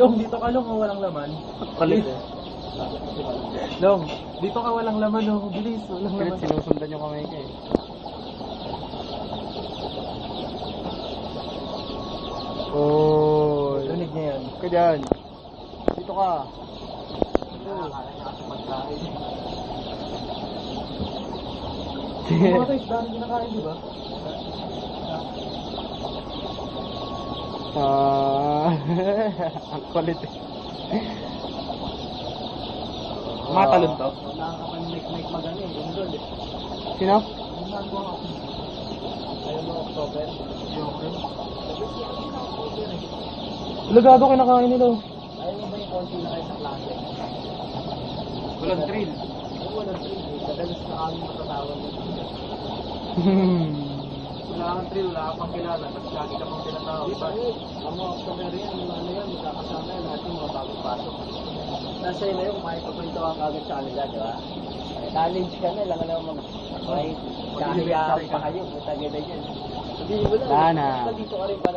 Long, dito ka long, walang laman. Kulit eh. Long, dito ka walang laman, oh. Bilis, walang Kulit, laman. sinusundan yung kamay ko eh. Oh. Tunig niya yan. Ka dyan. Dito ka. Yung mga guys, dami kinakain, di ba? Ang kulit eh. Matalon to? Nakakapag-make magano eh. Yung doon eh. Sino? Yung nagawa ako. Ayun mo, October. Yung Lagado kinakain nila. Ayaw mo ba yung konti na kayo sa klase? Walang trail. Walang trail eh. Kadalas na kami matatawag nito. Wala kang trail, wala kang pang kilala. Tapos lagi ka pang tinatawag. Di ba eh? Ang mga October yan, yung ano yan, magkakasama yan. Lahat yung mga bagong pasok. Nasa yun na yung makikapagpinto ka kagad sa kanila, di ba? College ka na, lang ka naman mag-kahit kahiyaan pa kayo. Matagay na dyan. Sabihin mo lang. Wala na. Dito ka rin pala.